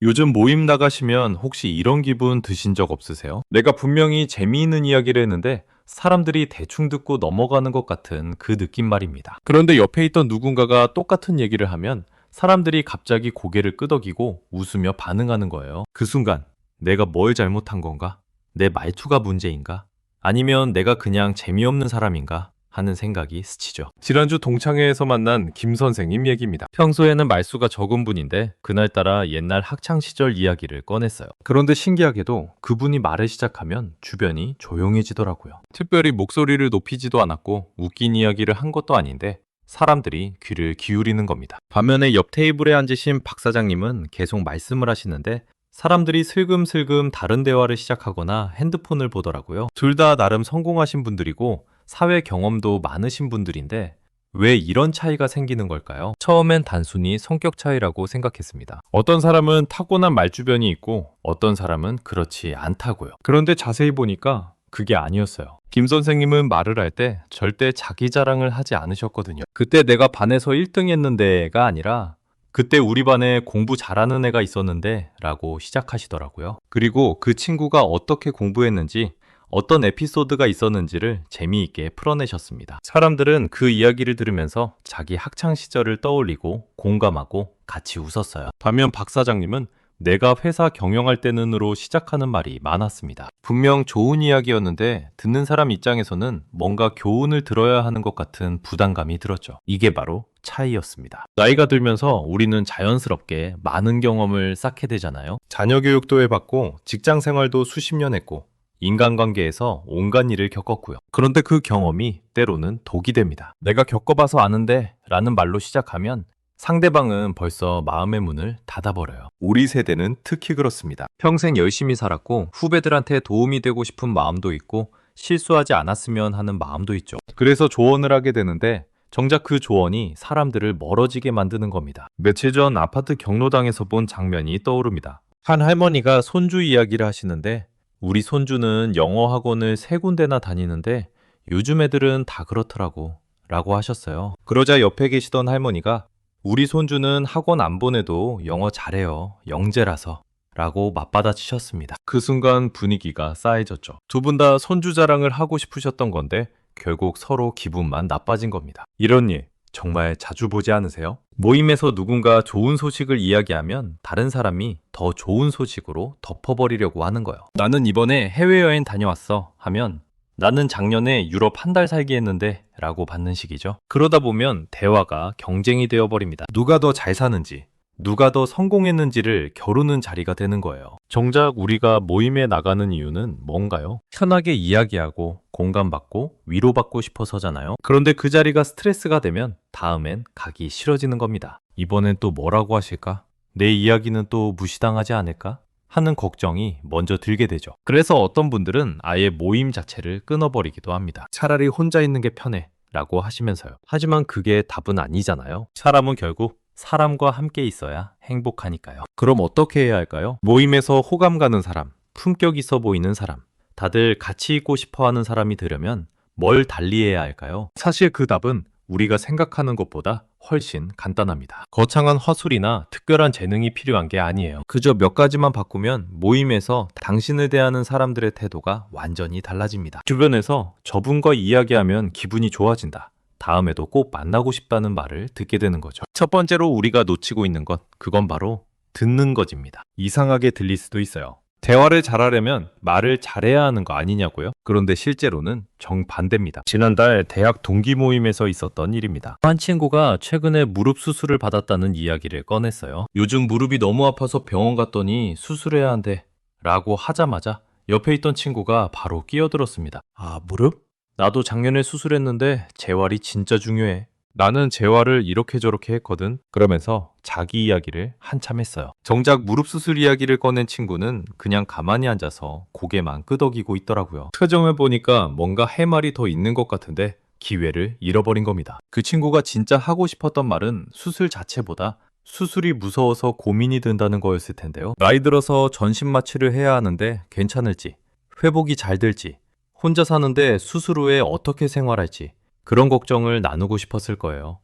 요즘 모임 나가시면 혹시 이런 기분 드신 적 없으세요? 내가 분명히 재미있는 이야기를 했는데 사람들이 대충 듣고 넘어가는 것 같은 그 느낌 말입니다. 그런데 옆에 있던 누군가가 똑같은 얘기를 하면 사람들이 갑자기 고개를 끄덕이고 웃으며 반응하는 거예요. 그 순간 내가 뭘 잘못한 건가? 내 말투가 문제인가? 아니면 내가 그냥 재미없는 사람인가? 하는 생각이 스치죠. 지난주 동창회에서 만난 김 선생님 얘기입니다. 평소에는 말수가 적은 분인데 그날따라 옛날 학창 시절 이야기를 꺼냈어요. 그런데 신기하게도 그분이 말을 시작하면 주변이 조용해지더라고요. 특별히 목소리를 높이지도 않았고 웃긴 이야기를 한 것도 아닌데 사람들이 귀를 기울이는 겁니다. 반면에 옆 테이블에 앉으신 박 사장님은 계속 말씀을 하시는데 사람들이 슬금슬금 다른 대화를 시작하거나 핸드폰을 보더라고요. 둘 다 나름 성공하신 분들이고 사회 경험도 많으신 분들인데 왜 이런 차이가 생기는 걸까요? 처음엔 단순히 성격 차이라고 생각했습니다. 어떤 사람은 타고난 말주변이 있고 어떤 사람은 그렇지 않다고요. 그런데 자세히 보니까 그게 아니었어요. 김 선생님은 말을 할 때 절대 자기 자랑을 하지 않으셨거든요. 그때 내가 반에서 1등 했는데가 아니라 그때 우리 반에 공부 잘하는 애가 있었는데 라고 시작하시더라고요. 그리고 그 친구가 어떻게 공부했는지 어떤 에피소드가 있었는지를 재미있게 풀어내셨습니다. 사람들은 그 이야기를 들으면서 자기 학창 시절을 떠올리고 공감하고 같이 웃었어요. 반면 박 사장님은 내가 회사 경영할 때는으로 시작하는 말이 많았습니다. 분명 좋은 이야기였는데 듣는 사람 입장에서는 뭔가 교훈을 들어야 하는 것 같은 부담감이 들었죠. 이게 바로 차이였습니다. 나이가 들면서 우리는 자연스럽게 많은 경험을 쌓게 되잖아요. 자녀 교육도 해봤고 직장 생활도 수십 년 했고 인간관계에서 온갖 일을 겪었고요. 그런데 그 경험이 때로는 독이 됩니다. 내가 겪어봐서 아는데 라는 말로 시작하면 상대방은 벌써 마음의 문을 닫아버려요. 우리 세대는 특히 그렇습니다. 평생 열심히 살았고 후배들한테 도움이 되고 싶은 마음도 있고 실수하지 않았으면 하는 마음도 있죠. 그래서 조언을 하게 되는데 정작 그 조언이 사람들을 멀어지게 만드는 겁니다. 며칠 전 아파트 경로당에서 본 장면이 떠오릅니다. 한 할머니가 손주 이야기를 하시는데 우리 손주는 영어 학원을 3군데나 다니는데 요즘 애들은 다 그렇더라고 라고 하셨어요. 그러자 옆에 계시던 할머니가 우리 손주는 학원 안 보내도 영어 잘해요. 영재라서 라고 맞받아치셨습니다. 그 순간 분위기가 싸해졌죠. 두 분 다 손주 자랑을 하고 싶으셨던 건데 결국 서로 기분만 나빠진 겁니다. 이런 일 정말 자주 보지 않으세요? 모임에서 누군가 좋은 소식을 이야기하면 다른 사람이 더 좋은 소식으로 덮어버리려고 하는 거예요. 나는 이번에 해외여행 다녀왔어 하면 나는 작년에 유럽 한 달 살기 했는데 라고 받는 식이죠. 그러다 보면 대화가 경쟁이 되어버립니다. 누가 더 잘 사는지, 누가 더 성공했는지를 겨루는 자리가 되는 거예요. 정작 우리가 모임에 나가는 이유는 뭔가요? 편하게 이야기하고 공감받고 위로받고 싶어서잖아요. 그런데 그 자리가 스트레스가 되면 다음엔 가기 싫어지는 겁니다. 이번엔 또 뭐라고 하실까? 내 이야기는 또 무시당하지 않을까? 하는 걱정이 먼저 들게 되죠. 그래서 어떤 분들은 아예 모임 자체를 끊어버리기도 합니다. 차라리 혼자 있는 게 편해 라고 하시면서요. 하지만 그게 답은 아니잖아요. 사람은 결국 사람과 함께 있어야 행복하니까요. 그럼 어떻게 해야 할까요? 모임에서 호감 가는 사람, 품격 있어 보이는 사람, 다들 같이 있고 싶어 하는 사람이 되려면 뭘 달리해야 할까요? 사실 그 답은 우리가 생각하는 것보다 훨씬 간단합니다. 거창한 화술이나 특별한 재능이 필요한 게 아니에요. 그저 몇 가지만 바꾸면 모임에서 당신을 대하는 사람들의 태도가 완전히 달라집니다. 주변에서 저분과 이야기하면 기분이 좋아진다. 다음에도 꼭 만나고 싶다는 말을 듣게 되는 거죠. 첫 번째로 우리가 놓치고 있는 것, 그건 바로 듣는 것입니다. 이상하게 들릴 수도 있어요. 대화를 잘하려면 말을 잘해야 하는 거 아니냐고요? 그런데 실제로는 정반대입니다. 지난달 대학 동기 모임에서 있었던 일입니다. 한 친구가 최근에 무릎 수술을 받았다는 이야기를 꺼냈어요. 요즘 무릎이 너무 아파서 병원 갔더니 수술해야 한대 라고 하자마자 옆에 있던 친구가 바로 끼어들었습니다. 아, 무릎? 나도 작년에 수술했는데 재활이 진짜 중요해. 나는 재활을 이렇게 저렇게 했거든. 그러면서 자기 이야기를 한참 했어요. 정작 무릎 수술 이야기를 꺼낸 친구는 그냥 가만히 앉아서 고개만 끄덕이고 있더라고요. 표정을 보니까 뭔가 할 말이 더 있는 것 같은데 기회를 잃어버린 겁니다. 그 친구가 진짜 하고 싶었던 말은 수술 자체보다 수술이 무서워서 고민이 든다는 거였을 텐데요. 나이 들어서 전신 마취를 해야 하는데 괜찮을지, 회복이 잘 될지, 혼자 사는데 수술 후에 어떻게 생활할지 그런 걱정을 나누고 싶었을 거예요.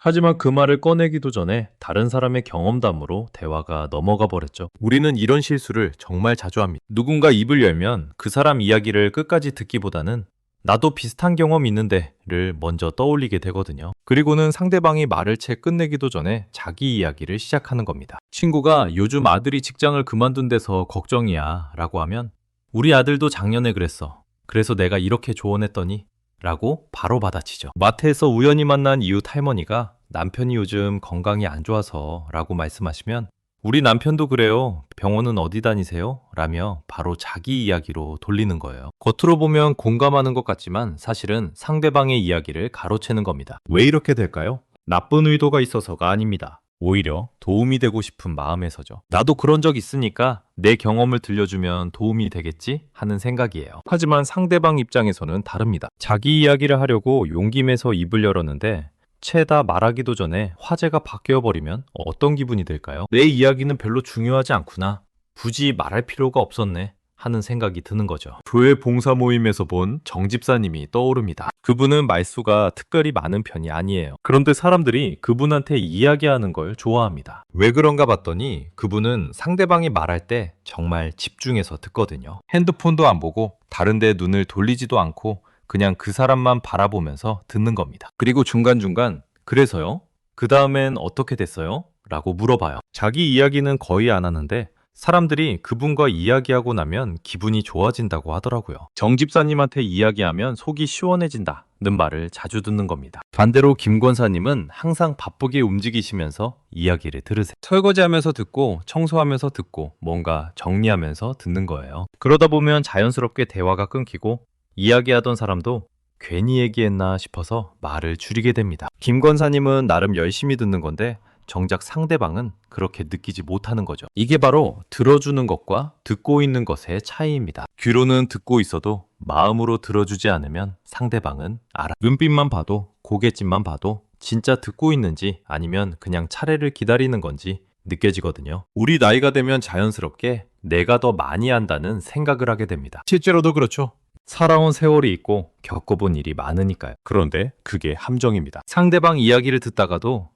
하지만 그 말을 꺼내기도 전에 다른 사람의 경험담으로 대화가 넘어가 버렸죠. 우리는 이런 실수를 정말 자주 합니다. 누군가 입을 열면 그 사람 이야기를 끝까지 듣기보다는 나도 비슷한 경험 있는데를 먼저 떠올리게 되거든요. 그리고는 상대방이 말을 채 끝내기도 전에 자기 이야기를 시작하는 겁니다. 친구가 요즘 아들이 직장을 그만둔 데서 걱정이야 라고 하면 우리 아들도 작년에 그랬어. 그래서 내가 이렇게 조언했더니 라고 바로 받아치죠. 마트에서 우연히 만난 이웃 할머니가 남편이 요즘 건강이 안 좋아서 라고 말씀하시면 우리 남편도 그래요. 병원은 어디 다니세요? 라며 바로 자기 이야기로 돌리는 거예요. 겉으로 보면 공감하는 것 같지만 사실은 상대방의 이야기를 가로채는 겁니다. 왜 이렇게 될까요? 나쁜 의도가 있어서가 아닙니다. 오히려 도움이 되고 싶은 마음에서죠. 나도 그런 적 있으니까 내 경험을 들려주면 도움이 되겠지 하는 생각이에요. 하지만 상대방 입장에서는 다릅니다. 자기 이야기를 하려고 용기 내서 입을 열었는데 채다 말하기도 전에 화제가 바뀌어버리면 어떤 기분이 들까요? 내 이야기는 별로 중요하지 않구나. 굳이 말할 필요가 없었네. 하는 생각이 드는 거죠. 교회 봉사 모임에서 본 정 집사님이 떠오릅니다. 그분은 말수가 특별히 많은 편이 아니에요. 그런데 사람들이 그분한테 이야기하는 걸 좋아합니다. 왜 그런가 봤더니 그분은 상대방이 말할 때 정말 집중해서 듣거든요. 핸드폰도 안 보고 다른 데 눈을 돌리지도 않고 그냥 그 사람만 바라보면서 듣는 겁니다. 그리고 중간중간 그래서요? 그 다음엔 어떻게 됐어요? 라고 물어봐요. 자기 이야기는 거의 안 하는데 사람들이 그분과 이야기하고 나면 기분이 좋아진다고 하더라고요. 정 집사님한테 이야기하면 속이 시원해진다는 말을 자주 듣는 겁니다. 반대로 김 권사님은 항상 바쁘게 움직이시면서 이야기를 들으세요. 설거지하면서 듣고 청소하면서 듣고 뭔가 정리하면서 듣는 거예요. 그러다 보면 자연스럽게 대화가 끊기고 이야기하던 사람도 괜히 얘기했나 싶어서 말을 줄이게 됩니다. 김 권사님은 나름 열심히 듣는 건데 정작 상대방은 그렇게 느끼지 못하는 거죠. 이게 바로 들어주는 것과 듣고 있는 것의 차이입니다. 귀로는 듣고 있어도 마음으로 들어주지 않으면 상대방은 알아. 눈빛만 봐도 고갯짓만 봐도 진짜 듣고 있는지 아니면 그냥 차례를 기다리는 건지 느껴지거든요. 우리 나이가 되면 자연스럽게 내가 더 많이 한다는 생각을 하게 됩니다. 실제로도 그렇죠. 살아온 세월이 있고 겪어본 일이 많으니까요. 그런데 그게 함정입니다. 상대방 이야기를 듣다가도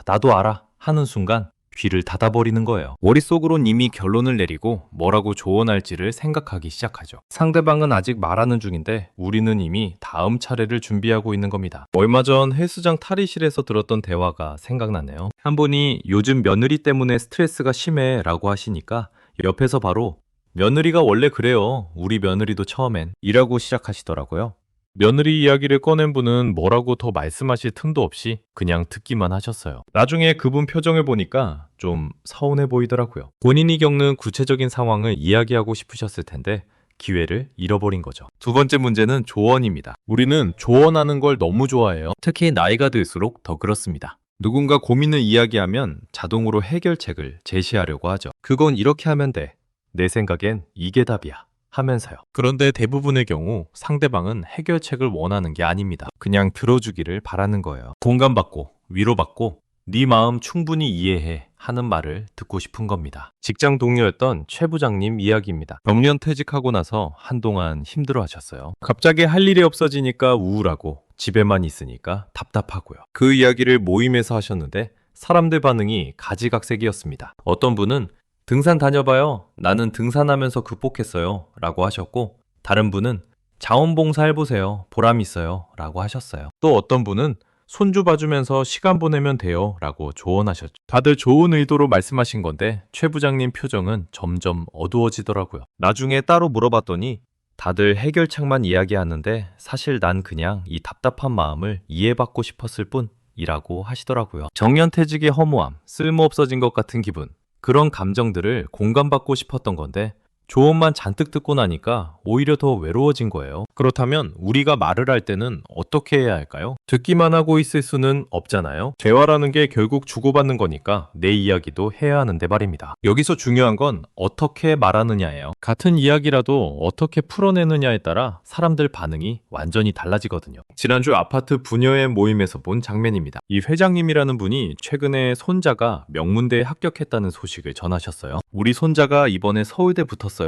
나도 알아 하는 순간 귀를 닫아버리는 거예요. 머릿속으론 이미 결론을 내리고 뭐라고 조언할지를 생각하기 시작하죠. 상대방은 아직 말하는 중인데 우리는 이미 다음 차례를 준비하고 있는 겁니다. 얼마 전 헬스장 탈의실에서 들었던 대화가 생각나네요. 한 분이 요즘 며느리 때문에 스트레스가 심해 라고 하시니까 옆에서 바로 며느리가 원래 그래요. 우리 며느리도 처음엔 이라고 시작하시더라고요. 며느리 이야기를 꺼낸 분은 뭐라고 더 말씀하실 틈도 없이 그냥 듣기만 하셨어요. 나중에 그분 표정을 보니까 좀 서운해 보이더라고요. 본인이 겪는 구체적인 상황을 이야기하고 싶으셨을 텐데 기회를 잃어버린 거죠. 두 번째 문제는 조언입니다. 우리는 조언하는 걸 너무 좋아해요. 특히 나이가 들수록 더 그렇습니다. 누군가 고민을 이야기하면 자동으로 해결책을 제시하려고 하죠. 그건 이렇게 하면 돼. 내 생각엔 이게 답이야. 하면서요. 그런데 대부분의 경우 상대방은 해결책을 원하는 게 아닙니다. 그냥 들어주기를 바라는 거예요. 공감받고 위로받고 네 마음 충분히 이해해 하는 말을 듣고 싶은 겁니다. 직장 동료였던 최 부장님 이야기입니다. 정년 퇴직하고 나서 한동안 힘들어 하셨어요. 갑자기 할 일이 없어지니까 우울하고 집에만 있으니까 답답하고요. 그 이야기를 모임에서 하셨는데 사람들 반응이 가지각색이었습니다. 어떤 분은 등산 다녀봐요. 나는 등산하면서 극복했어요. 라고 하셨고 다른 분은 자원봉사 해보세요. 보람 있어요. 라고 하셨어요. 또 어떤 분은 손주 봐주면서 시간 보내면 돼요. 라고 조언하셨죠. 다들 좋은 의도로 말씀하신 건데 최 부장님 표정은 점점 어두워지더라고요. 나중에 따로 물어봤더니 다들 해결책만 이야기하는데 사실 난 그냥 이 답답한 마음을 이해받고 싶었을 뿐이라고 하시더라고요. 정년퇴직의 허무함, 쓸모 없어진 것 같은 기분 그런 감정들을 공감받고 싶었던 건데 조언만 잔뜩 듣고 나니까 오히려 더 외로워진 거예요. 그렇다면 우리가 말을 할 때는 어떻게 해야 할까요? 듣기만 하고 있을 수는 없잖아요. 대화라는 게 결국 주고받는 거니까 내 이야기도 해야 하는데 말입니다. 여기서 중요한 건 어떻게 말하느냐예요. 같은 이야기라도 어떻게 풀어내느냐에 따라 사람들 반응이 완전히 달라지거든요. 지난주 아파트 부녀회 모임에서 본 장면입니다. 이 회장님이라는 분이 최근에 손자가 명문대에 합격했다는 소식을 전하셨어요. 우리 손자가 이번에 서울대 붙었어요.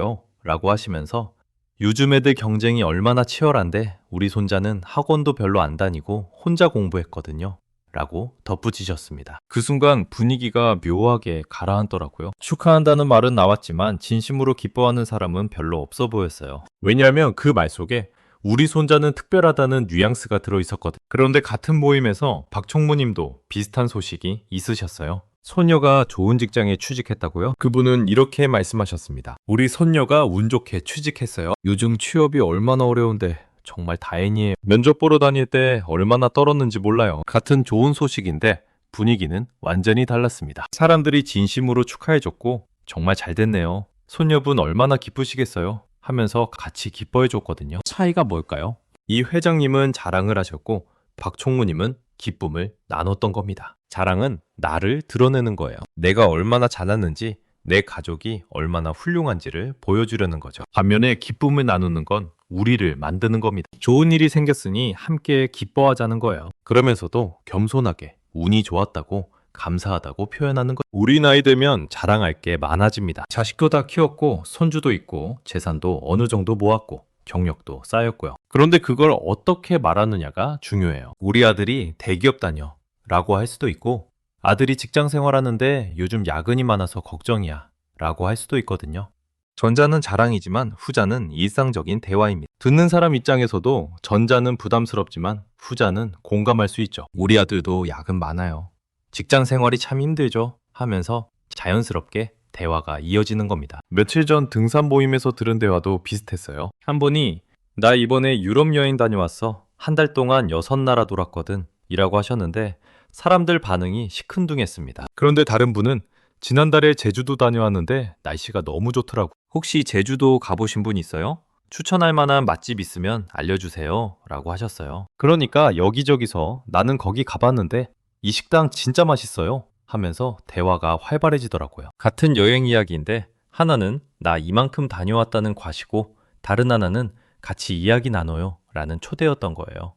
라고 하시면서 요즘 애들 경쟁이 얼마나 치열한데 우리 손자는 학원도 별로 안 다니고 혼자 공부했거든요. 라고 덧붙이셨습니다. 그 순간 분위기가 묘하게 가라앉더라고요. 축하한다는 말은 나왔지만 진심으로 기뻐하는 사람은 별로 없어 보였어요. 왜냐하면 그 말 속에 우리 손자는 특별하다는 뉘앙스가 들어있었거든. 그런데 같은 모임에서 박총무님도 비슷한 소식이 있으셨어요. 손녀가 좋은 직장에 취직했다고요? 그분은 이렇게 말씀하셨습니다. 우리 손녀가 운 좋게 취직했어요. 요즘 취업이 얼마나 어려운데 정말 다행이에요. 면접 보러 다닐 때 얼마나 떨었는지 몰라요. 같은 좋은 소식인데 분위기는 완전히 달랐습니다. 사람들이 진심으로 축하해줬고 정말 잘 됐네요. 손녀분 얼마나 기쁘시겠어요? 하면서 같이 기뻐해줬거든요. 차이가 뭘까요? 이 회장님은 자랑을 하셨고 박총무님은 기쁨을 나눴던 겁니다. 자랑은 나를 드러내는 거예요. 내가 얼마나 잘났는지, 내 가족이 얼마나 훌륭한지를 보여주려는 거죠. 반면에 기쁨을 나누는 건 우리를 만드는 겁니다. 좋은 일이 생겼으니 함께 기뻐하자는 거예요. 그러면서도 겸손하게 운이 좋았다고 감사하다고 표현하는 것. 우리 나이 들면 자랑할 게 많아집니다. 자식도 다 키웠고 손주도 있고 재산도 어느 정도 모았고 경력도 쌓였고요. 그런데 그걸 어떻게 말하느냐가 중요해요. 우리 아들이 대기업 다녀 라고 할 수도 있고 아들이 직장 생활하는데 요즘 야근이 많아서 걱정이야 라고 할 수도 있거든요. 전자는 자랑이지만 후자는 일상적인 대화입니다. 듣는 사람 입장에서도 전자는 부담스럽지만 후자는 공감할 수 있죠. 우리 아들도 야근 많아요. 직장 생활이 참 힘들죠 하면서 자연스럽게 대화가 이어지는 겁니다. 며칠 전 등산 모임에서 들은 대화도 비슷했어요. 한 분이 나 이번에 유럽 여행 다녀왔어. 한 달 동안 6나라 돌았거든 이라고 하셨는데 사람들 반응이 시큰둥했습니다. 그런데 다른 분은 지난달에 제주도 다녀왔는데 날씨가 너무 좋더라고. 혹시 제주도 가보신 분 있어요? 추천할 만한 맛집 있으면 알려주세요 라고 하셨어요. 그러니까 여기저기서 나는 거기 가봤는데 이 식당 진짜 맛있어요 하면서 대화가 활발해지더라고요. 같은 여행 이야기인데 하나는 나 이만큼 다녀왔다는 과시고 다른 하나는 같이 이야기 나눠요 라는 초대였던 거예요.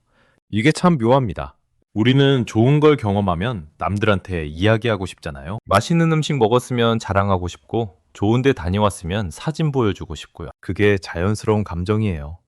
이게 참 묘합니다. 우리는 좋은 걸 경험하면 남들한테 이야기하고 싶잖아요. 맛있는 음식 먹었으면 자랑하고 싶고 좋은 데 다녀왔으면 사진 보여주고 싶고요. 그게 자연스러운 감정이에요.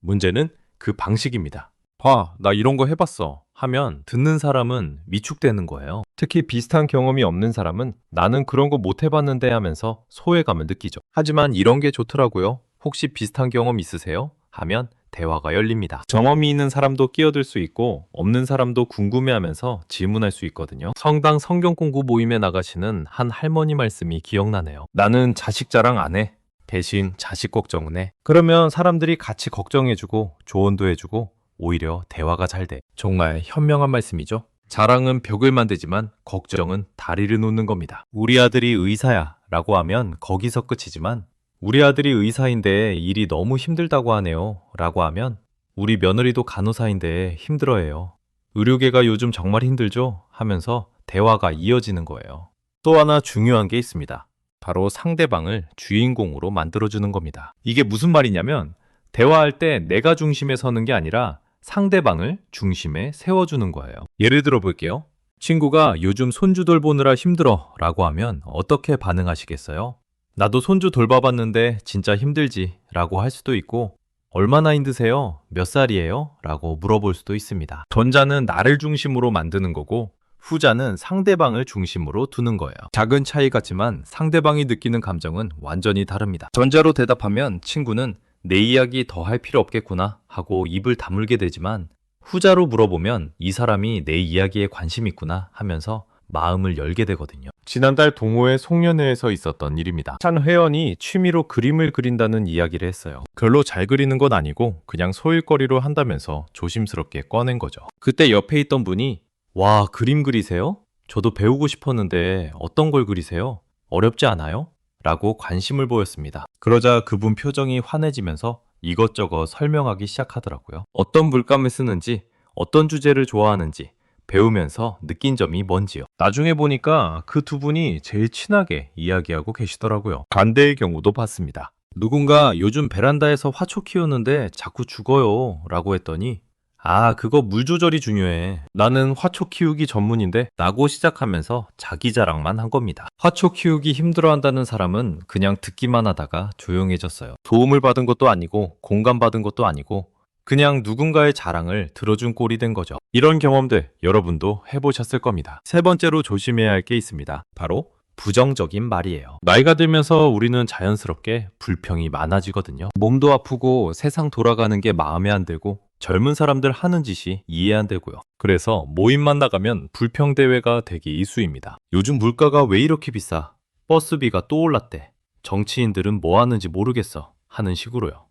문제는 그 방식입니다. 봐, 나 이런 거 해봤어 하면 듣는 사람은 위축되는 거예요. 특히 비슷한 경험이 없는 사람은 나는 그런 거 못 해봤는데 하면서 소외감을 느끼죠. 하지만 이런 게 좋더라고요. 혹시 비슷한 경험 있으세요? 하면 대화가 열립니다. 경험이 있는 사람도 끼어들 수 있고 없는 사람도 궁금해하면서 질문할 수 있거든요. 성당 성경 공부 모임에 나가시는 한 할머니 말씀이 기억나네요. 나는 자식 자랑 안 해. 대신 자식 걱정은 해. 그러면 사람들이 같이 걱정해주고 조언도 해주고 오히려 대화가 잘 돼. 정말 현명한 말씀이죠. 자랑은 벽을 만들지만 걱정은 다리를 놓는 겁니다. 우리 아들이 의사야 라고 하면 거기서 끝이지만 우리 아들이 의사인데 일이 너무 힘들다고 하네요 라고 하면 우리 며느리도 간호사인데 힘들어해요. 의료계가 요즘 정말 힘들죠? 하면서 대화가 이어지는 거예요. 또 하나 중요한 게 있습니다. 바로 상대방을 주인공으로 만들어주는 겁니다. 이게 무슨 말이냐면 대화할 때 내가 중심에 서는 게 아니라 상대방을 중심에 세워주는 거예요. 예를 들어 볼게요. 친구가 요즘 손주 돌보느라 힘들어 라고 하면 어떻게 반응하시겠어요? 나도 손주 돌봐봤는데 진짜 힘들지 라고 할 수도 있고 얼마나 힘드세요? 몇 살이에요? 라고 물어볼 수도 있습니다. 전자는 나를 중심으로 만드는 거고 후자는 상대방을 중심으로 두는 거예요. 작은 차이 같지만 상대방이 느끼는 감정은 완전히 다릅니다. 전자로 대답하면 친구는 내 이야기 더 할 필요 없겠구나 하고 입을 다물게 되지만 후자로 물어보면 이 사람이 내 이야기에 관심 있구나 하면서 마음을 열게 되거든요. 지난달 동호회 송년회에서 있었던 일입니다. 한 회원이 취미로 그림을 그린다는 이야기를 했어요. 별로 잘 그리는 건 아니고 그냥 소일거리로 한다면서 조심스럽게 꺼낸 거죠. 그때 옆에 있던 분이 와, 그림 그리세요? 저도 배우고 싶었는데 어떤 걸 그리세요? 어렵지 않아요? 라고 관심을 보였습니다. 그러자 그분 표정이 환해지면서 이것저것 설명하기 시작하더라고요. 어떤 물감을 쓰는지, 어떤 주제를 좋아하는지 배우면서 느낀 점이 뭔지요. 나중에 보니까 그 두 분이 제일 친하게 이야기하고 계시더라고요. 반대의 경우도 봤습니다. 누군가 요즘 베란다에서 화초 키우는데 자꾸 죽어요 라고 했더니 아, 그거 물 조절이 중요해. 나는 화초 키우기 전문인데 라고 시작하면서 자기 자랑만 한 겁니다. 화초 키우기 힘들어한다는 사람은 그냥 듣기만 하다가 조용해졌어요. 도움을 받은 것도 아니고 공감받은 것도 아니고 그냥 누군가의 자랑을 들어준 꼴이 된 거죠. 이런 경험들 여러분도 해보셨을 겁니다. 세 번째로 조심해야 할 게 있습니다. 바로 부정적인 말이에요. 나이가 들면서 우리는 자연스럽게 불평이 많아지거든요. 몸도 아프고 세상 돌아가는 게 마음에 안 들고 젊은 사람들 하는 짓이 이해 안 되고요. 그래서 모임만 나가면 불평대회가 되기 일쑤입니다. 요즘 물가가 왜 이렇게 비싸? 버스비가 또 올랐대. 정치인들은 뭐 하는지 모르겠어. 하는 식으로요.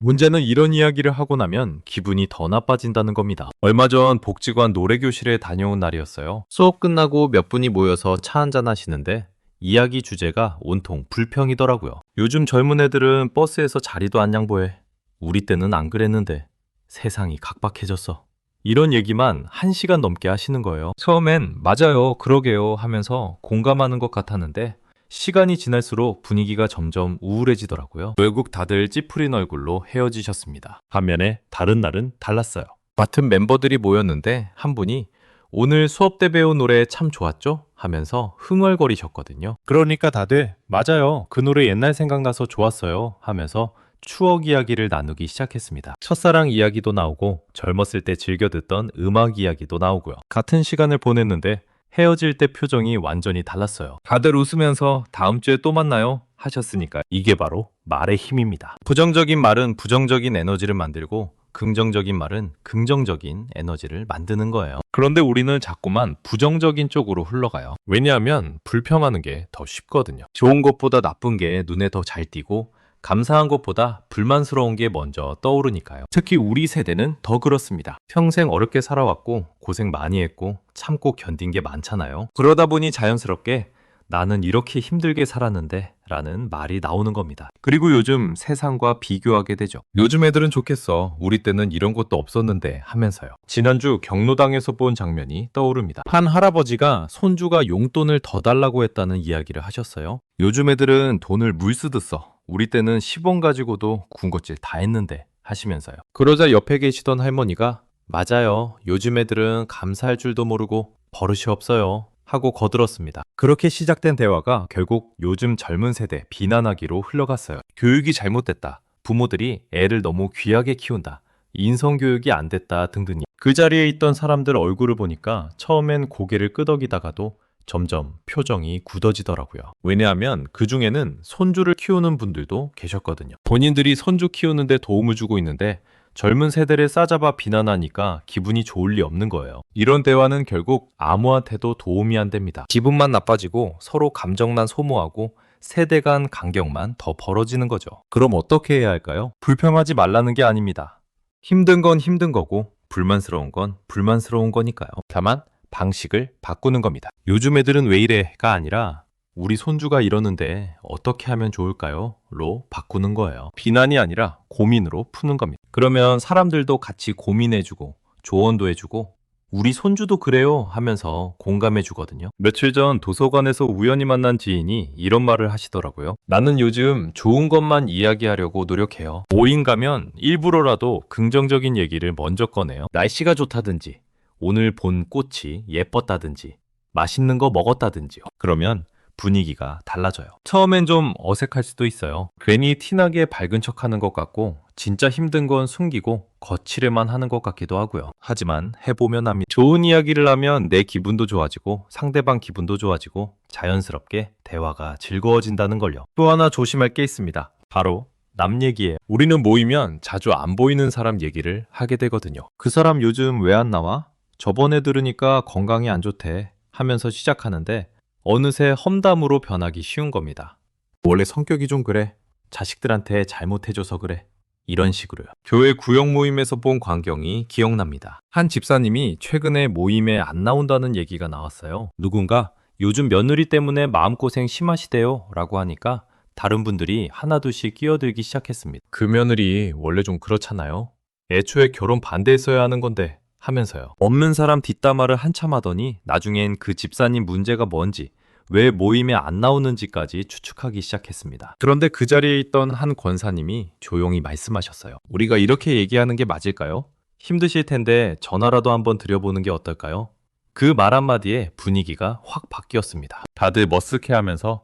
문제는 이런 이야기를 하고 나면 기분이 더 나빠진다는 겁니다. 얼마 전 복지관 노래교실에 다녀온 날이었어요. 수업 끝나고 몇 분이 모여서 차 한잔 하시는데 이야기 주제가 온통 불평이더라고요. 요즘 젊은 애들은 버스에서 자리도 안 양보해. 우리 때는 안 그랬는데 세상이 각박해졌어. 이런 얘기만 1시간 넘게 하시는 거예요. 처음엔 맞아요, 그러게요 하면서 공감하는 것 같았는데 시간이 지날수록 분위기가 점점 우울해지더라고요. 결국 다들 찌푸린 얼굴로 헤어지셨습니다. 반면에 다른 날은 달랐어요. 같은 멤버들이 모였는데 한 분이 오늘 수업 때 배운 노래 참 좋았죠? 하면서 흥얼거리셨거든요. 그러니까 다들 맞아요, 그 노래 옛날 생각나서 좋았어요 하면서 추억 이야기를 나누기 시작했습니다. 첫사랑 이야기도 나오고 젊었을 때 즐겨 듣던 음악 이야기도 나오고요. 같은 시간을 보냈는데 헤어질 때 표정이 완전히 달랐어요. 다들 웃으면서 다음 주에 또 만나요 하셨으니까 이게 바로 말의 힘입니다. 부정적인 말은 부정적인 에너지를 만들고 긍정적인 말은 긍정적인 에너지를 만드는 거예요. 그런데 우리는 자꾸만 부정적인 쪽으로 흘러가요. 왜냐하면 불평하는 게 더 쉽거든요. 좋은 것보다 나쁜 게 눈에 더 잘 띄고 감사한 것보다 불만스러운 게 먼저 떠오르니까요. 특히 우리 세대는 더 그렇습니다. 평생 어렵게 살아왔고 고생 많이 했고 참고 견딘 게 많잖아요. 그러다 보니 자연스럽게 나는 이렇게 힘들게 살았는데 라는 말이 나오는 겁니다. 그리고 요즘 세상과 비교하게 되죠. 요즘 애들은 좋겠어. 우리 때는 이런 것도 없었는데 하면서요. 지난주 경로당에서 본 장면이 떠오릅니다. 한 할아버지가 손주가 용돈을 더 달라고 했다는 이야기를 하셨어요. 요즘 애들은 돈을 물 쓰듯 써. 우리 때는 10원 가지고도 군것질 다 했는데 하시면서요. 그러자 옆에 계시던 할머니가 맞아요. 요즘 애들은 감사할 줄도 모르고 버릇이 없어요. 하고 거들었습니다. 그렇게 시작된 대화가 결국 요즘 젊은 세대 비난하기로 흘러갔어요. 교육이 잘못됐다. 부모들이 애를 너무 귀하게 키운다. 인성교육이 안 됐다 등등이. 그 자리에 있던 사람들 얼굴을 보니까 처음엔 고개를 끄덕이다가도 점점 표정이 굳어지더라고요. 왜냐하면 그 중에는 손주를 키우는 분들도 계셨거든요. 본인들이 손주 키우는데 도움을 주고 있는데 젊은 세대를 싸잡아 비난하니까 기분이 좋을 리 없는 거예요. 이런 대화는 결국 아무한테도 도움이 안 됩니다. 기분만 나빠지고 서로 감정만 소모하고 세대 간 간격만 더 벌어지는 거죠. 그럼 어떻게 해야 할까요? 불평하지 말라는 게 아닙니다. 힘든 건 힘든 거고 불만스러운 건 불만스러운 거니까요. 다만 방식을 바꾸는 겁니다. 요즘 애들은 왜 이래가 아니라 우리 손주가 이러는데 어떻게 하면 좋을까요? 로 바꾸는 거예요. 비난이 아니라 고민으로 푸는 겁니다. 그러면 사람들도 같이 고민해주고 조언도 해주고 우리 손주도 그래요 하면서 공감해주거든요. 며칠 전 도서관에서 우연히 만난 지인이 이런 말을 하시더라고요. 나는 요즘 좋은 것만 이야기하려고 노력해요. 모임 가면 일부러라도 긍정적인 얘기를 먼저 꺼내요. 날씨가 좋다든지 오늘 본 꽃이 예뻤다든지 맛있는 거 먹었다든지요. 그러면 분위기가 달라져요. 처음엔 좀 어색할 수도 있어요. 괜히 티나게 밝은 척 하는 것 같고 진짜 힘든 건 숨기고 거칠에만 하는 것 같기도 하고요. 하지만 해보면 합니다. 좋은 이야기를 하면 내 기분도 좋아지고 상대방 기분도 좋아지고 자연스럽게 대화가 즐거워진다는 걸요. 또 하나 조심할 게 있습니다. 바로 남 얘기예요. 우리는 모이면 자주 안 보이는 사람 얘기를 하게 되거든요. 그 사람 요즘 왜 안 나와? 저번에 들으니까 건강이 안 좋대 하면서 시작하는데 어느새 험담으로 변하기 쉬운 겁니다. 원래 성격이 좀 그래. 자식들한테 잘못해줘서 그래. 이런 식으로요. 교회 구역 모임에서 본 광경이 기억납니다. 한 집사님이 최근에 모임에 안 나온다는 얘기가 나왔어요. 누군가 요즘 며느리 때문에 마음고생 심하시대요 라고 하니까 다른 분들이 하나둘씩 끼어들기 시작했습니다. 그 며느리 원래 좀 그렇잖아요. 애초에 결혼 반대했어야 하는 건데 하면서요. 없는 사람 뒷담화를 한참 하더니 나중엔 그 집사님 문제가 뭔지 왜 모임에 안 나오는지까지 추측하기 시작했습니다. 그런데 그 자리에 있던 한 권사님이 조용히 말씀하셨어요. 우리가 이렇게 얘기하는 게 맞을까요? 힘드실 텐데 전화라도 한번 드려보는 게 어떨까요? 그 말 한마디에 분위기가 확 바뀌었습니다. 다들 머쓱해하면서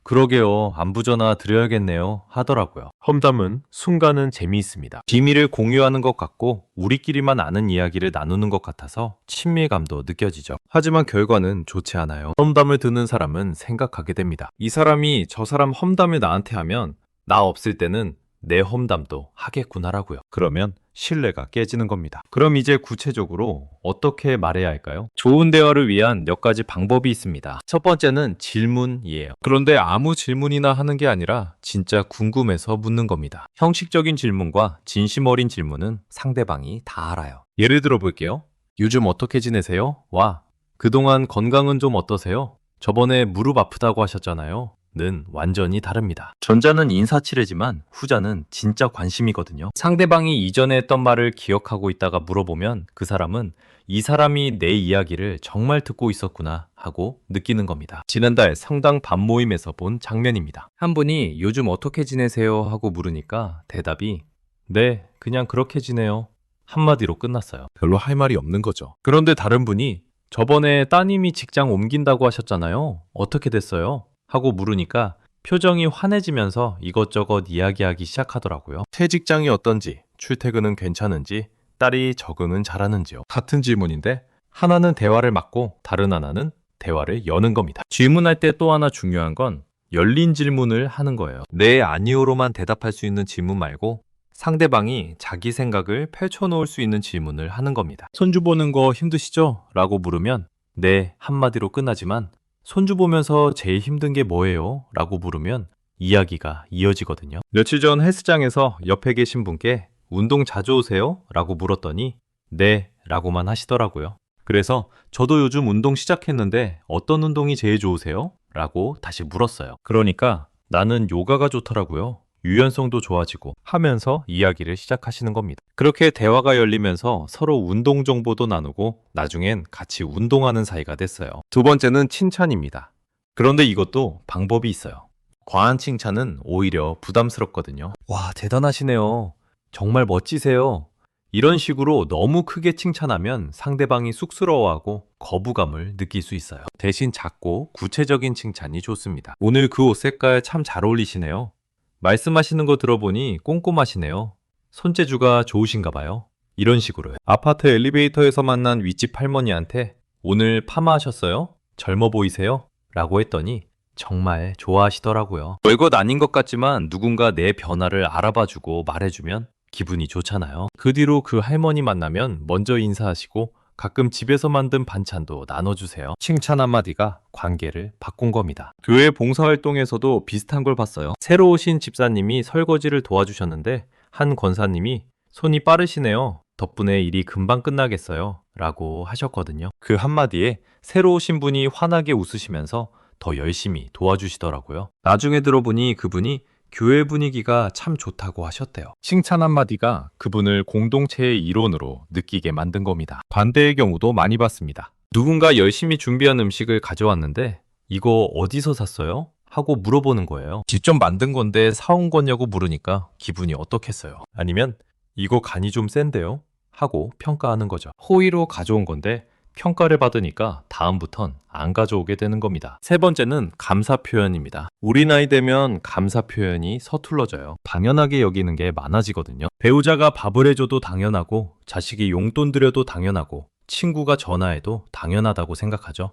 그러게요. 안부 전화 드려야겠네요. 하더라고요. 험담은 순간은 재미있습니다. 비밀을 공유하는 것 같고 우리끼리만 아는 이야기를 나누는 것 같아서 친밀감도 느껴지죠. 하지만 결과는 좋지 않아요. 험담을 듣는 사람은 생각하게 됩니다. 이 사람이 저 사람 험담을 나한테 하면 나 없을 때는 내 험담도 하겠구나라고요. 그러면 신뢰가 깨지는 겁니다. 그럼 이제 구체적으로 어떻게 말해야 할까요? 좋은 대화를 위한 몇 가지 방법이 있습니다. 첫 번째는 질문이에요. 그런데 아무 질문이나 하는 게 아니라 진짜 궁금해서 묻는 겁니다. 형식적인 질문과 진심 어린 질문은 상대방이 다 알아요. 예를 들어 볼게요. 요즘 어떻게 지내세요? 와, 그동안 건강은 좀 어떠세요? 저번에 무릎 아프다고 하셨잖아요. 는 완전히 다릅니다. 전자는 인사치레지만 후자는 진짜 관심이거든요. 상대방이 이전에 했던 말을 기억하고 있다가 물어보면 그 사람은 이 사람이 내 이야기를 정말 듣고 있었구나 하고 느끼는 겁니다. 지난달 성당 밤모임에서 본 장면입니다. 한 분이 요즘 어떻게 지내세요? 하고 물으니까 대답이 네, 그냥 그렇게 지내요. 한마디로 끝났어요. 별로 할 말이 없는 거죠. 그런데 다른 분이 저번에 따님이 직장 옮긴다고 하셨잖아요. 어떻게 됐어요? 하고 물으니까 표정이 환해지면서 이것저것 이야기하기 시작하더라고요. 새 직장이 어떤지, 출퇴근은 괜찮은지, 딸이 적응은 잘하는지요. 같은 질문인데 하나는 대화를 막고 다른 하나는 대화를 여는 겁니다. 질문할 때 또 하나 중요한 건 열린 질문을 하는 거예요. 네, 아니오로만 대답할 수 있는 질문 말고 상대방이 자기 생각을 펼쳐놓을 수 있는 질문을 하는 겁니다. 손주 보는 거 힘드시죠? 라고 물으면 네, 한마디로 끝나지만 손주 보면서 제일 힘든 게 뭐예요? 라고 물으면 이야기가 이어지거든요. 며칠 전 헬스장에서 옆에 계신 분께 운동 자주 오세요? 라고 물었더니 네, 라고만 하시더라고요. 그래서 저도 요즘 운동 시작했는데 어떤 운동이 제일 좋으세요? 라고 다시 물었어요. 그러니까 나는 요가가 좋더라고요. 유연성도 좋아지고 하면서 이야기를 시작하시는 겁니다. 그렇게 대화가 열리면서 서로 운동 정보도 나누고 나중엔 같이 운동하는 사이가 됐어요. 두 번째는 칭찬입니다. 그런데 이것도 방법이 있어요. 과한 칭찬은 오히려 부담스럽거든요. 와, 대단하시네요. 정말 멋지세요. 이런 식으로 너무 크게 칭찬하면 상대방이 쑥스러워하고 거부감을 느낄 수 있어요. 대신 작고 구체적인 칭찬이 좋습니다. 오늘 그 옷 색깔 참 잘 어울리시네요. 말씀하시는 거 들어보니 꼼꼼하시네요. 손재주가 좋으신가 봐요. 이런 식으로요. 아파트 엘리베이터에서 만난 윗집 할머니한테 오늘 파마하셨어요? 젊어 보이세요? 라고 했더니 정말 좋아하시더라고요. 별것 아닌 것 같지만 누군가 내 변화를 알아봐주고 말해주면 기분이 좋잖아요. 그 뒤로 그 할머니 만나면 먼저 인사하시고 가끔 집에서 만든 반찬도 나눠주세요. 칭찬 한마디가 관계를 바꾼 겁니다. 교회 봉사활동에서도 비슷한 걸 봤어요. 새로 오신 집사님이 설거지를 도와주셨는데 한 권사님이 손이 빠르시네요. 덕분에 일이 금방 끝나겠어요. 라고 하셨거든요. 그 한마디에 새로 오신 분이 환하게 웃으시면서 더 열심히 도와주시더라고요. 나중에 들어보니 그분이 교회 분위기가 참 좋다고 하셨대요. 칭찬 한마디가 그분을 공동체의 일원으로 느끼게 만든 겁니다. 반대의 경우도 많이 봤습니다. 누군가 열심히 준비한 음식을 가져왔는데 이거 어디서 샀어요? 하고 물어보는 거예요. 직접 만든 건데 사온 거냐고 물으니까 기분이 어떻겠어요? 아니면 이거 간이 좀 센데요? 하고 평가하는 거죠. 호의로 가져온 건데 평가를 받으니까 다음부턴 안 가져오게 되는 겁니다. 세 번째는 감사 표현입니다. 우리 나이 되면 감사 표현이 서툴러져요. 당연하게 여기는 게 많아지거든요. 배우자가 밥을 해줘도 당연하고 자식이 용돈 드려도 당연하고 친구가 전화해도 당연하다고 생각하죠.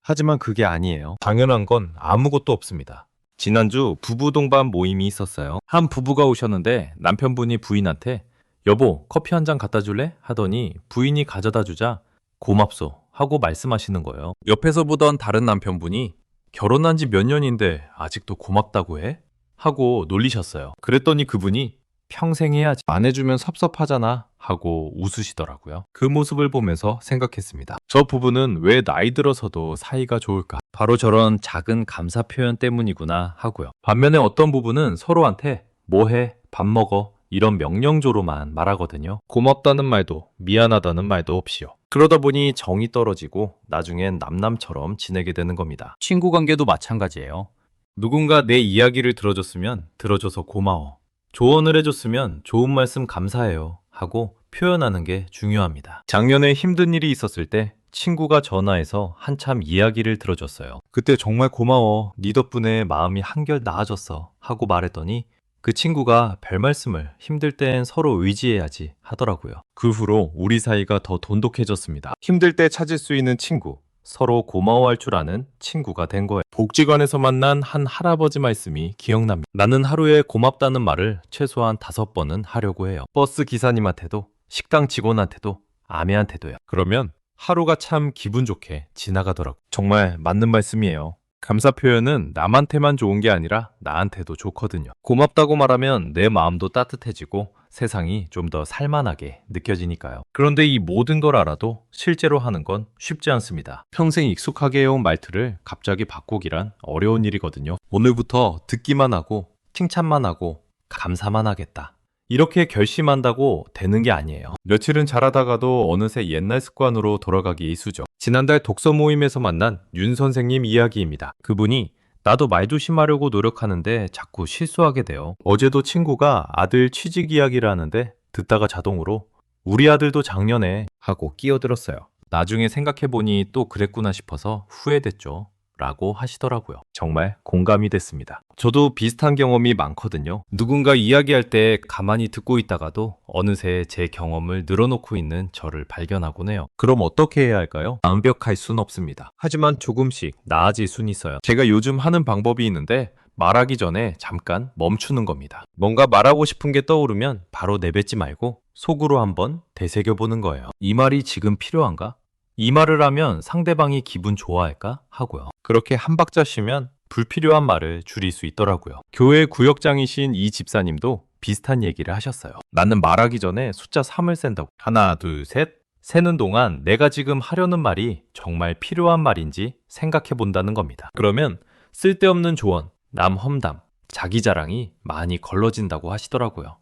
하지만 그게 아니에요. 당연한 건 아무것도 없습니다. 지난주 부부 동반 모임이 있었어요. 한 부부가 오셨는데 남편분이 부인한테 여보, 커피 한 잔 갖다 줄래? 하더니 부인이 가져다 주자 고맙소 하고 말씀하시는 거예요. 옆에서 보던 다른 남편분이 결혼한 지 몇 년인데 아직도 고맙다고 해? 하고 놀리셨어요. 그랬더니 그분이 평생 해야지. 안 해주면 섭섭하잖아 하고 웃으시더라고요. 그 모습을 보면서 생각했습니다. 저 부부는 왜 나이 들어서도 사이가 좋을까? 바로 저런 작은 감사 표현 때문이구나 하고요. 반면에 어떤 부부는 서로한테 뭐 해? 밥 먹어? 이런 명령조로만 말하거든요. 고맙다는 말도 미안하다는 말도 없이요. 그러다 보니 정이 떨어지고 나중엔 남남처럼 지내게 되는 겁니다. 친구 관계도 마찬가지예요. 누군가 내 이야기를 들어줬으면 들어줘서 고마워. 조언을 해줬으면 좋은 말씀 감사해요. 하고 표현하는 게 중요합니다. 작년에 힘든 일이 있었을 때 친구가 전화해서 한참 이야기를 들어줬어요. 그때 정말 고마워. 네 덕분에 마음이 한결 나아졌어. 하고 말했더니 그 친구가 별 말씀을, 힘들 땐 서로 의지해야지 하더라고요. 그 후로 우리 사이가 더 돈독해졌습니다. 힘들 때 찾을 수 있는 친구, 서로 고마워할 줄 아는 친구가 된 거예요. 복지관에서 만난 한 할아버지 말씀이 기억납니다. 나는 하루에 고맙다는 말을 최소한 5번은 하려고 해요. 버스 기사님한테도, 식당 직원한테도, 아내한테도요. 그러면 하루가 참 기분 좋게 지나가더라고요. 정말 맞는 말씀이에요. 감사 표현은 남한테만 좋은 게 아니라 나한테도 좋거든요. 고맙다고 말하면 내 마음도 따뜻해지고 세상이 좀 더 살만하게 느껴지니까요. 그런데 이 모든 걸 알아도 실제로 하는 건 쉽지 않습니다. 평생 익숙하게 해온 말투를 갑자기 바꾸기란 어려운 일이거든요. 오늘부터 듣기만 하고 칭찬만 하고 감사만 하겠다. 이렇게 결심한다고 되는 게 아니에요. 며칠은 잘하다가도 어느새 옛날 습관으로 돌아가기 일쑤죠. 지난달 독서 모임에서 만난 윤 선생님 이야기입니다. 그분이 나도 말 조심하려고 노력하는데 자꾸 실수하게 돼요. 어제도 친구가 아들 취직 이야기를 하는데 듣다가 자동으로 우리 아들도 작년에 하고 끼어들었어요. 나중에 생각해보니 또 그랬구나 싶어서 후회됐죠. 라고 하시더라고요. 정말 공감이 됐습니다. 저도 비슷한 경험이 많거든요. 누군가 이야기할 때 가만히 듣고 있다가도 어느새 제 경험을 늘어놓고 있는 저를 발견하곤 해요. 그럼 어떻게 해야 할까요? 완벽할 순 없습니다. 하지만 조금씩 나아질 순 있어요. 제가 요즘 하는 방법이 있는데 말하기 전에 잠깐 멈추는 겁니다. 뭔가 말하고 싶은 게 떠오르면 바로 내뱉지 말고 속으로 한번 되새겨보는 거예요. 이 말이 지금 필요한가? 이 말을 하면 상대방이 기분 좋아할까? 하고요. 그렇게 한 박자 쉬면 불필요한 말을 줄일 수 있더라고요. 교회 구역장이신 이 집사님도 비슷한 얘기를 하셨어요. 나는 말하기 전에 숫자 3을 센다고. 하나, 둘, 셋. 세는 동안 내가 지금 하려는 말이 정말 필요한 말인지 생각해 본다는 겁니다. 그러면 쓸데없는 조언, 남 험담, 자기 자랑이 많이 걸러진다고 하시더라고요.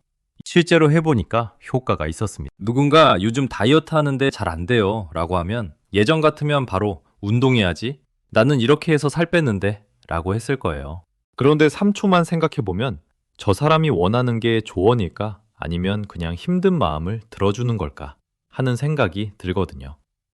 실제로 해보니까 효과가 있었습니다. 누군가 요즘 다이어트 하는데 잘 안 돼요 라고 하면 예전 같으면 바로 운동해야지, 나는 이렇게 해서 살 뺐는데 라고 했을 거예요. 그런데 3초만 생각해보면 저 사람이 원하는 게 조언일까 아니면 그냥 힘든 마음을 들어주는 걸까 하는 생각이 들거든요.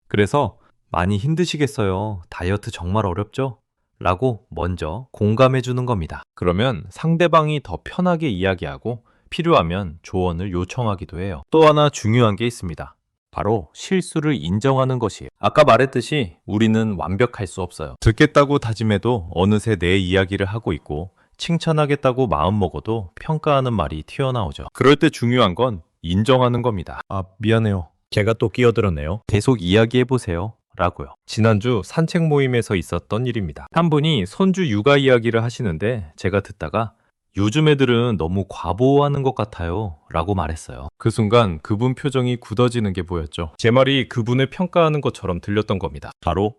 그래서 많이 힘드시겠어요. 다이어트 정말 어렵죠? 라고 먼저 공감해주는 겁니다. 그러면 상대방이 더 편하게 이야기하고 필요하면 조언을 요청하기도 해요. 또 하나 중요한 게 있습니다. 바로 실수를 인정하는 것이에요. 아까 말했듯이 우리는 완벽할 수 없어요. 듣겠다고 다짐해도 어느새 내 이야기를 하고 있고 칭찬하겠다고 마음먹어도 평가하는 말이 튀어나오죠. 그럴 때 중요한 건 인정하는 겁니다. 아, 미안해요. 제가 또 끼어들었네요. 계속 이야기해보세요. 라고요. 지난주 산책 모임에서 있었던 일입니다. 한 분이 손주 육아 이야기를 하시는데 제가 듣다가 요즘 애들은 너무 과보호하는 것 같아요 라고 말했어요. 그 순간 그분 표정이 굳어지는 게 보였죠. 제 말이 그분을 평가하는 것처럼 들렸던 겁니다. 바로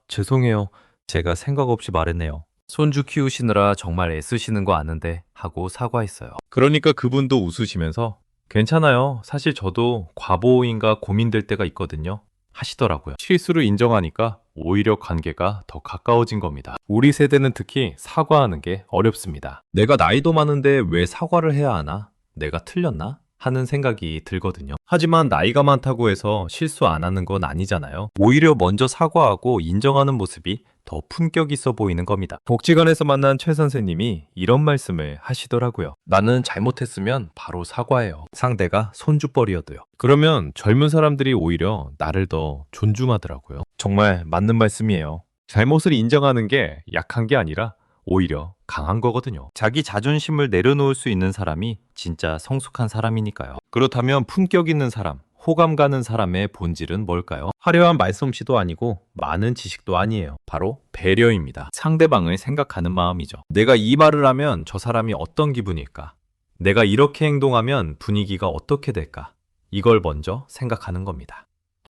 죄송해요. 제가 생각 없이 말했네요. 손주 키우시느라 정말 애쓰시는 거 아는데 하고 사과했어요. 그러니까 그분도 웃으시면서 괜찮아요. 사실 저도 과보호인가 고민될 때가 있거든요. 하시더라고요. 실수를 인정하니까 오히려 관계가 더 가까워진 겁니다. 우리 세대는 특히 사과하는 게 어렵습니다. 내가 나이도 많은데 왜 사과를 해야 하나? 내가 틀렸나? 하는 생각이 들거든요. 하지만 나이가 많다고 해서 실수 안 하는 건 아니잖아요. 오히려 먼저 사과하고 인정하는 모습이 더 품격 있어 보이는 겁니다. 복지관에서 만난 최 선생님이 이런 말씀을 하시더라고요. 나는 잘못했으면 바로 사과해요. 상대가 손주뻘이어도요. 그러면 젊은 사람들이 오히려 나를 더 존중하더라고요. 정말 맞는 말씀이에요. 잘못을 인정하는 게 약한 게 아니라 오히려 강한 거거든요. 자기 자존심을 내려놓을 수 있는 사람이 진짜 성숙한 사람이니까요. 그렇다면 품격 있는 사람, 호감 가는 사람의 본질은 뭘까요? 화려한 말솜씨도 아니고 많은 지식도 아니에요. 바로 배려입니다. 상대방을 생각하는 마음이죠. 내가 이 말을 하면 저 사람이 어떤 기분일까? 내가 이렇게 행동하면 분위기가 어떻게 될까? 이걸 먼저 생각하는 겁니다.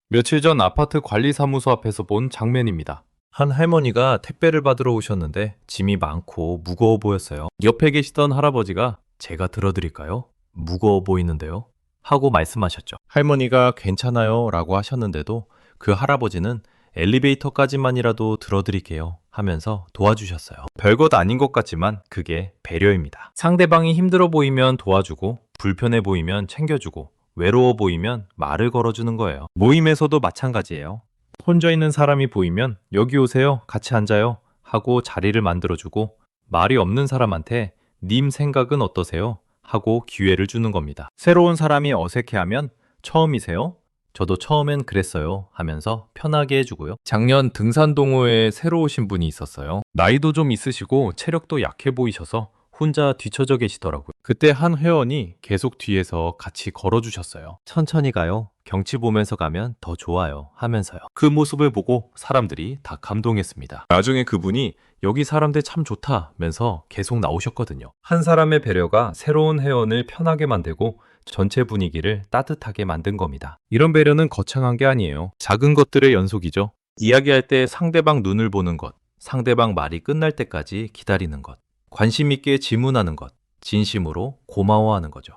며칠 전 아파트 관리사무소 앞에서 본 장면입니다. 한 할머니가 택배를 받으러 오셨는데 짐이 많고 무거워 보였어요. 옆에 계시던 할아버지가 제가 들어드릴까요? 무거워 보이는데요? 하고 말씀하셨죠. 할머니가 괜찮아요 라고 하셨는데도 그 할아버지는 엘리베이터까지만이라도 들어드릴게요 하면서 도와주셨어요. 별것 아닌 것 같지만 그게 배려입니다. 상대방이 힘들어 보이면 도와주고 불편해 보이면 챙겨주고 외로워 보이면 말을 걸어주는 거예요. 모임에서도 마찬가지예요. 혼자 있는 사람이 보이면 여기 오세요, 같이 앉아요 하고 자리를 만들어주고, 말이 없는 사람한테 님 생각은 어떠세요? 하고 기회를 주는 겁니다. 새로운 사람이 어색해하면 처음이세요? 저도 처음엔 그랬어요 하면서 편하게 해주고요. 작년 등산 동호회에 새로 오신 분이 있었어요. 나이도 좀 있으시고 체력도 약해 보이셔서 혼자 뒤처져 계시더라고요. 그때 한 회원이 계속 뒤에서 같이 걸어주셨어요. 천천히 가요. 경치 보면서 가면 더 좋아요 하면서요. 그 모습을 보고 사람들이 다 감동했습니다. 나중에 그분이 여기 사람들 참 좋다면서 계속 나오셨거든요. 한 사람의 배려가 새로운 회원을 편하게 만들고 전체 분위기를 따뜻하게 만든 겁니다. 이런 배려는 거창한 게 아니에요. 작은 것들의 연속이죠. 이야기할 때 상대방 눈을 보는 것, 상대방 말이 끝날 때까지 기다리는 것, 관심 있게 질문하는 것, 진심으로 고마워하는 거죠.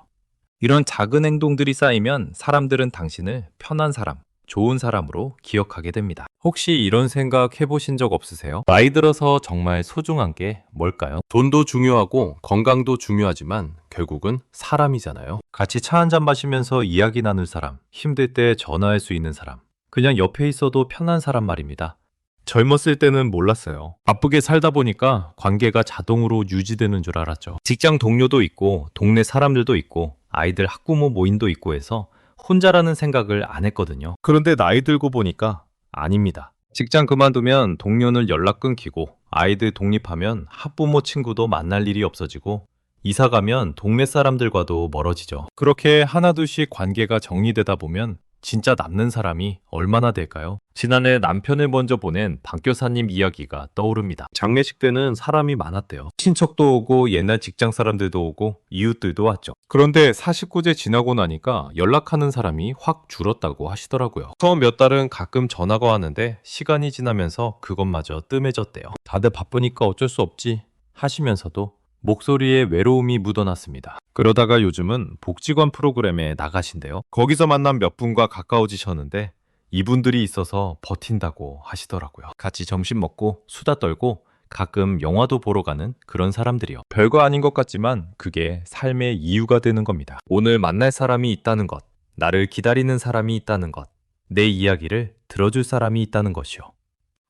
이런 작은 행동들이 쌓이면 사람들은 당신을 편한 사람, 좋은 사람으로 기억하게 됩니다. 혹시 이런 생각 해보신 적 없으세요? 나이 들어서 정말 소중한 게 뭘까요? 돈도 중요하고 건강도 중요하지만 결국은 사람이잖아요. 같이 차 한잔 마시면서 이야기 나눌 사람, 힘들 때 전화할 수 있는 사람, 그냥 옆에 있어도 편한 사람 말입니다. 젊었을 때는 몰랐어요. 바쁘게 살다 보니까 관계가 자동으로 유지되는 줄 알았죠. 직장 동료도 있고 동네 사람들도 있고 아이들 학부모 모임도 있고 해서 혼자라는 생각을 안 했거든요. 그런데 나이 들고 보니까 아닙니다. 직장 그만두면 동료는 연락 끊기고, 아이들 독립하면 학부모 친구도 만날 일이 없어지고, 이사 가면 동네 사람들과도 멀어지죠. 그렇게 하나둘씩 관계가 정리되다 보면 진짜 남는 사람이 얼마나 될까요? 지난해 남편을 먼저 보낸 박교사님 이야기가 떠오릅니다. 장례식 때는 사람이 많았대요. 친척도 오고 옛날 직장 사람들도 오고 이웃들도 왔죠. 그런데 49제 지나고 나니까 연락하는 사람이 확 줄었다고 하시더라고요. 처음 몇 달은 가끔 전화가 왔는데 시간이 지나면서 그것마저 뜸해졌대요. 다들 바쁘니까 어쩔 수 없지 하시면서도 목소리에 외로움이 묻어났습니다. 그러다가 요즘은 복지관 프로그램에 나가신대요. 거기서 만난 몇 분과 가까워지셨는데 이분들이 있어서 버틴다고 하시더라고요. 같이 점심 먹고 수다 떨고 가끔 영화도 보러 가는 그런 사람들이요. 별거 아닌 것 같지만 그게 삶의 이유가 되는 겁니다. 오늘 만날 사람이 있다는 것, 나를 기다리는 사람이 있다는 것, 내 이야기를 들어줄 사람이 있다는 것이요.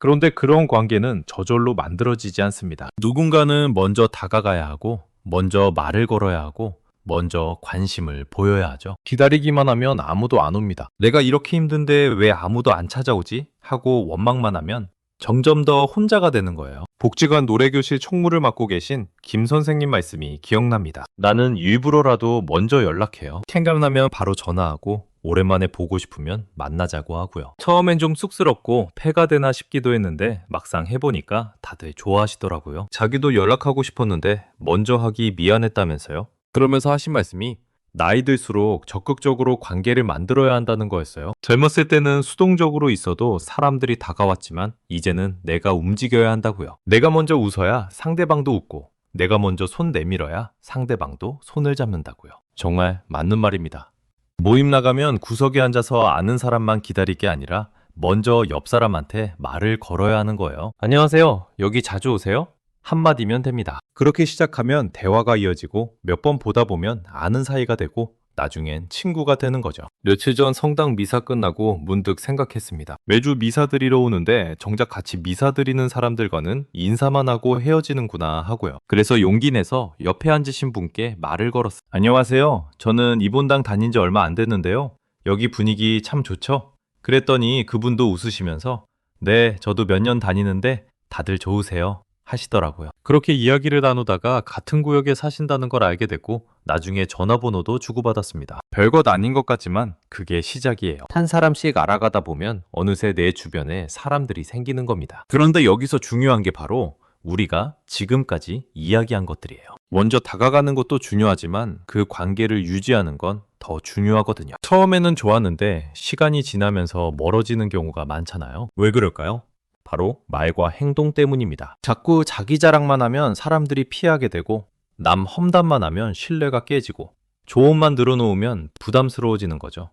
그런데 그런 관계는 저절로 만들어지지 않습니다. 누군가는 먼저 다가가야 하고, 먼저 말을 걸어야 하고, 먼저 관심을 보여야 하죠. 기다리기만 하면 아무도 안 옵니다. 내가 이렇게 힘든데 왜 아무도 안 찾아오지? 하고 원망만 하면 점점 더 혼자가 되는 거예요. 복지관 노래교실 총무를 맡고 계신 김 선생님 말씀이 기억납니다. 나는 일부러라도 먼저 연락해요. 생각나면 바로 전화하고 오랜만에 보고 싶으면 만나자고 하고요. 처음엔 좀 쑥스럽고 패가 되나 싶기도 했는데 막상 해보니까 다들 좋아하시더라고요. 자기도 연락하고 싶었는데 먼저 하기 미안했다면서요. 그러면서 하신 말씀이 나이 들수록 적극적으로 관계를 만들어야 한다는 거였어요. 젊었을 때는 수동적으로 있어도 사람들이 다가왔지만 이제는 내가 움직여야 한다고요. 내가 먼저 웃어야 상대방도 웃고, 내가 먼저 손 내밀어야 상대방도 손을 잡는다고요. 정말 맞는 말입니다. 모임 나가면 구석에 앉아서 아는 사람만 기다릴 게 아니라 먼저 옆 사람한테 말을 걸어야 하는 거예요. 안녕하세요. 여기 자주 오세요? 한마디면 됩니다. 그렇게 시작하면 대화가 이어지고 몇 번 보다 보면 아는 사이가 되고 나중엔 친구가 되는 거죠. 며칠 전 성당 미사 끝나고 문득 생각했습니다. 매주 미사 드리러 오는데 정작 같이 미사 드리는 사람들과는 인사만 하고 헤어지는구나 하고요. 그래서 용기 내서 옆에 앉으신 분께 말을 걸었어요. 안녕하세요. 저는 이본당 다닌 지 얼마 안 됐는데요. 여기 분위기 참 좋죠? 그랬더니 그분도 웃으시면서 네, 저도 몇 년 다니는데 다들 좋으세요 하시더라고요. 그렇게 이야기를 나누다가 같은 구역에 사신다는 걸 알게 됐고 나중에 전화번호도 주고받았습니다. 별것 아닌 것 같지만 그게 시작이에요. 한 사람씩 알아가다 보면 어느새 내 주변에 사람들이 생기는 겁니다. 그런데 여기서 중요한 게 바로 우리가 지금까지 이야기한 것들이에요. 먼저 다가가는 것도 중요하지만 그 관계를 유지하는 건 더 중요하거든요. 처음에는 좋았는데 시간이 지나면서 멀어지는 경우가 많잖아요. 왜 그럴까요? 바로 말과 행동 때문입니다. 자꾸 자기 자랑만 하면 사람들이 피하게 되고, 남 험담만 하면 신뢰가 깨지고, 조언만 늘어놓으면 부담스러워지는 거죠.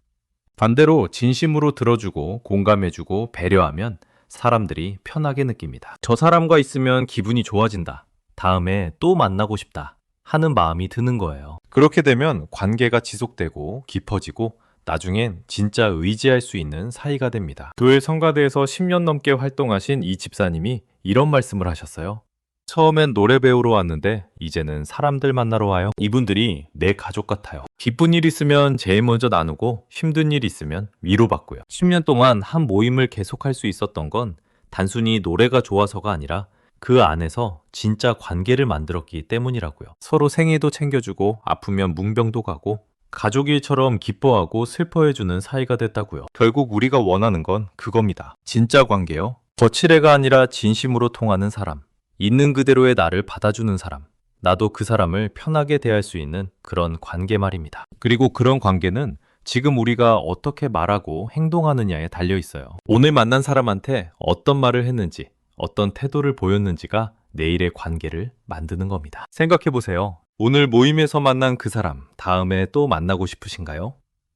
반대로 진심으로 들어주고 공감해주고 배려하면 사람들이 편하게 느낍니다. 저 사람과 있으면 기분이 좋아진다. 다음에 또 만나고 싶다. 하는 마음이 드는 거예요. 그렇게 되면 관계가 지속되고 깊어지고 나중엔 진짜 의지할 수 있는 사이가 됩니다. 교회 성가대에서 10년 넘게 활동하신 이 집사님이 이런 말씀을 하셨어요. 처음엔 노래 배우러 왔는데 이제는 사람들 만나러 와요. 이분들이 내 가족 같아요. 기쁜 일 있으면 제일 먼저 나누고 힘든 일 있으면 위로받고요. 10년 동안 한 모임을 계속할 수 있었던 건 단순히 노래가 좋아서가 아니라 그 안에서 진짜 관계를 만들었기 때문이라고요. 서로 생일도 챙겨주고 아프면 뭉병도 가고 가족 일처럼 기뻐하고 슬퍼해주는 사이가 됐다고요. 결국 우리가 원하는 건 그겁니다. 진짜 관계요. 거칠애가 아니라 진심으로 통하는 사람. 있는 그대로의 나를 받아주는 사람. 나도 그 사람을 편하게 대할 수 있는 그런 관계 말입니다. 그리고 그런 관계는 지금 우리가 어떻게 말하고 행동하느냐에 달려 있어요. 오늘 만난 사람한테 어떤 말을 했는지, 어떤 태도를 보였는지가 내일의 관계를 만드는 겁니다. 생각해 보세요. 오늘 모임에서 만난 그 사람, 다음에 또 만나고 싶으신가요?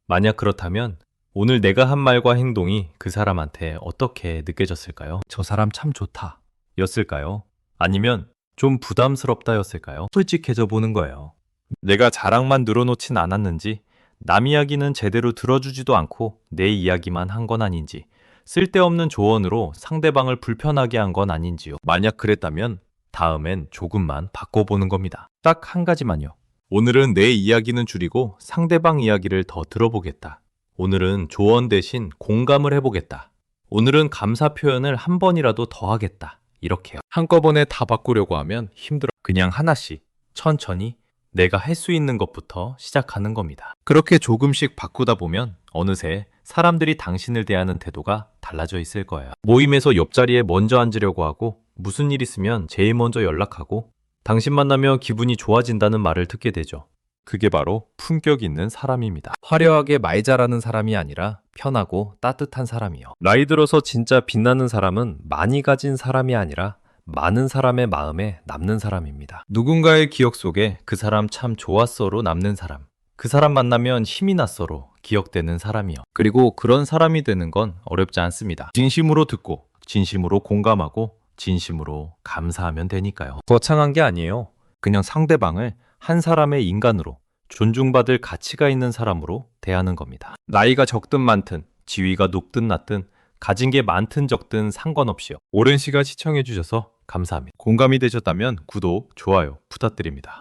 만약 그렇다면 오늘 내가 한 말과 행동이 그 사람한테 어떻게 느껴졌을까요? 저 사람 참 좋다 였을까요? 아니면 좀 부담스럽다 였을까요? 솔직해져 보는 거예요. 내가 자랑만 늘어놓진 않았는지, 남 이야기는 제대로 들어주지도 않고 내 이야기만 한 건 아닌지, 쓸데없는 조언으로 상대방을 불편하게 한 건 아닌지요. 만약 그랬다면 다음엔 조금만 바꿔보는 겁니다. 딱 한 가지만요. 오늘은 내 이야기는 줄이고 상대방 이야기를 더 들어보겠다. 오늘은 조언 대신 공감을 해보겠다. 오늘은 감사 표현을 한 번이라도 더 하겠다. 이렇게요. 한꺼번에 다 바꾸려고 하면 힘들어. 그냥 하나씩 천천히 내가 할 수 있는 것부터 시작하는 겁니다. 그렇게 조금씩 바꾸다 보면 어느새 사람들이 당신을 대하는 태도가 달라져 있을 거예요. 모임에서 옆자리에 먼저 앉으려고 하고 무슨 일 있으면 제일 먼저 연락하고 당신 만나면 기분이 좋아진다는 말을 듣게 되죠. 그게 바로 품격 있는 사람입니다. 화려하게 말 잘하는 사람이 아니라 편하고 따뜻한 사람이요. 나이 들어서 진짜 빛나는 사람은 많이 가진 사람이 아니라 많은 사람의 마음에 남는 사람입니다. 누군가의 기억 속에 그 사람 참 좋았어로 남는 사람. 그 사람 만나면 힘이 났어로 기억되는 사람이요. 그리고 그런 사람이 되는 건 어렵지 않습니다. 진심으로 듣고 진심으로 공감하고 진심으로 감사하면 되니까요. 거창한 게 아니에요. 그냥 상대방을 한 사람의 인간으로 존중받을 가치가 있는 사람으로 대하는 겁니다. 나이가 적든 많든 지위가 높든 낮든 가진 게 많든 적든 상관없이요. 오랜 시간 시청해 주셔서 감사합니다. 공감이 되셨다면 구독, 좋아요 부탁드립니다.